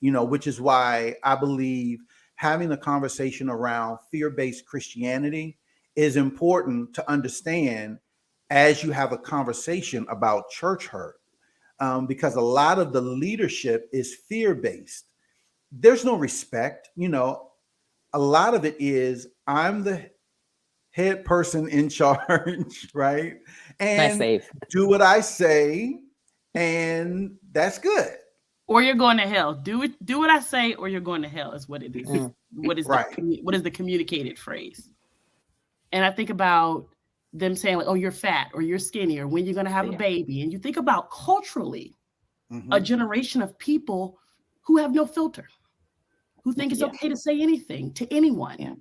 which is why I believe having a conversation around fear-based Christianity is important to understand as you have a conversation about church hurt, because a lot of the leadership is fear-based. There's no respect. A lot of it is I'm the head person in charge, right? And do what I say, and that's good. Or you're going to hell. Do what I say, or you're going to hell is what it is. What is what is the communicated phrase? And I think about them saying like, "Oh, you're fat," or "You're skinny," or "When you're going to have a baby." And you think about culturally, a generation of people who have no filter, who think it's okay to say anything to anyone. Yeah.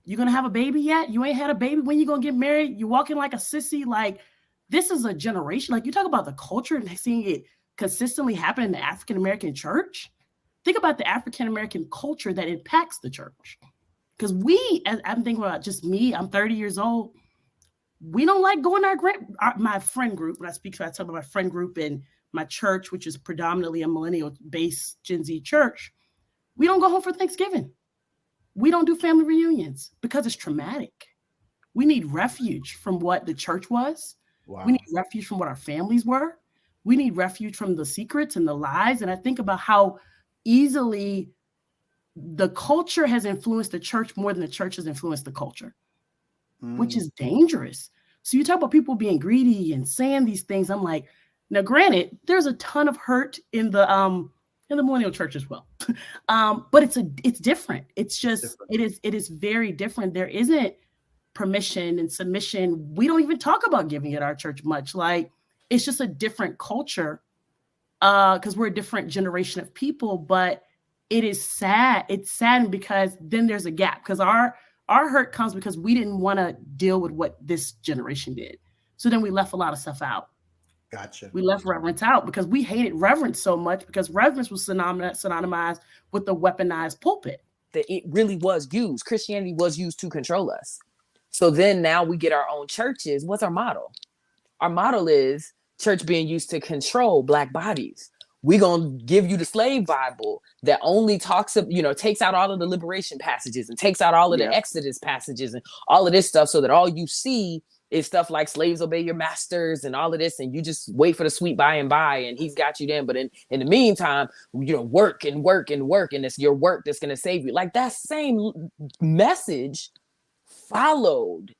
You gonna have a baby yet? You ain't had a baby. When you gonna get married? You walking like a sissy. Like, this is a generation. Like, you talk about the culture and seeing it consistently happen in the African American church. Think about the African American culture that impacts the church. Because I'm thinking about just me. I'm 30 years old. We don't like going to my friend group. When I talk about my friend group in my church, which is predominantly a millennial-based Gen Z church. We don't go home for Thanksgiving. We don't do family reunions because it's traumatic. We need refuge from what the church was. Wow. We need refuge from what our families were. We need refuge from the secrets and the lies. And I think about how easily the culture has influenced the church more than the church has influenced the culture, which is dangerous. So you talk about people being greedy and saying these things. I'm like, now, granted, there's a ton of hurt in the millennial church as well. But it's different. It's just, it is very different. There isn't permission and submission. We don't even talk about giving at our church much. Like, it's just a different culture because we're a different generation of people, but it is sad. It's sad because then there's a gap because our hurt comes because we didn't want to deal with what this generation did. So then we left a lot of stuff out. Gotcha. We left reverence out because we hated reverence so much because reverence was synonymized with the weaponized pulpit. That it really was used. Christianity was used to control us. So then now we get our own churches. What's our model? Our model is church being used to control Black bodies. We're going to give you the slave Bible that only takes out all of the liberation passages and takes out all of the Exodus passages and all of this stuff so that all you see is stuff like slaves obey your masters and all of this. And you just wait for the sweet by and by and he's got you then. But in the meantime, work and work and work. And it's your work that's going to save you. Like that same message followed,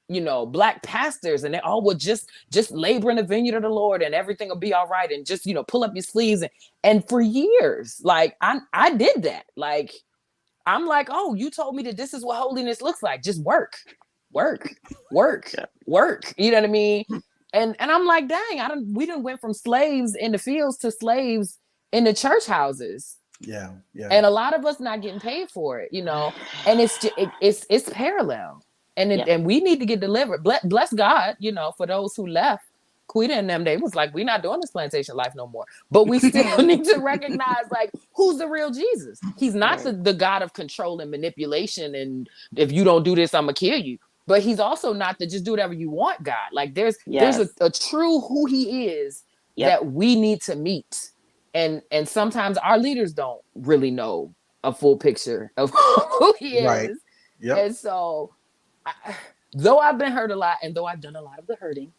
Black pastors, and they all would just labor in the vineyard of the Lord and everything will be all right. And just, pull up your sleeves. And for years, like I did that. Like, I'm like, oh, you told me that this is what holiness looks like. Just work. You know what I mean? And I'm like, dang, we done went from slaves in the fields to slaves in the church houses. Yeah. And a lot of us not getting paid for it, and it's parallel. And we need to get delivered. Bless God, for those who left. Quita and them, they was like, we're not doing this plantation life no more. But we still need to recognize, like, who's the real Jesus? He's not the God of control and manipulation. And if you don't do this, I'm going to kill you. But he's also not the just do whatever you want God. Like, there's a true who he is that we need to meet. And sometimes our leaders don't really know a full picture of who he is. Right. Yep. And so, though I've been hurt a lot and though I've done a lot of the hurting,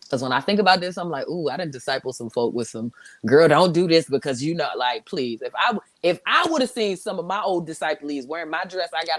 because when I think about this, I'm like, ooh, I done disciple some folk with some, girl, don't do this because like, please. If I would have seen some of my old disciples wearing my dress I got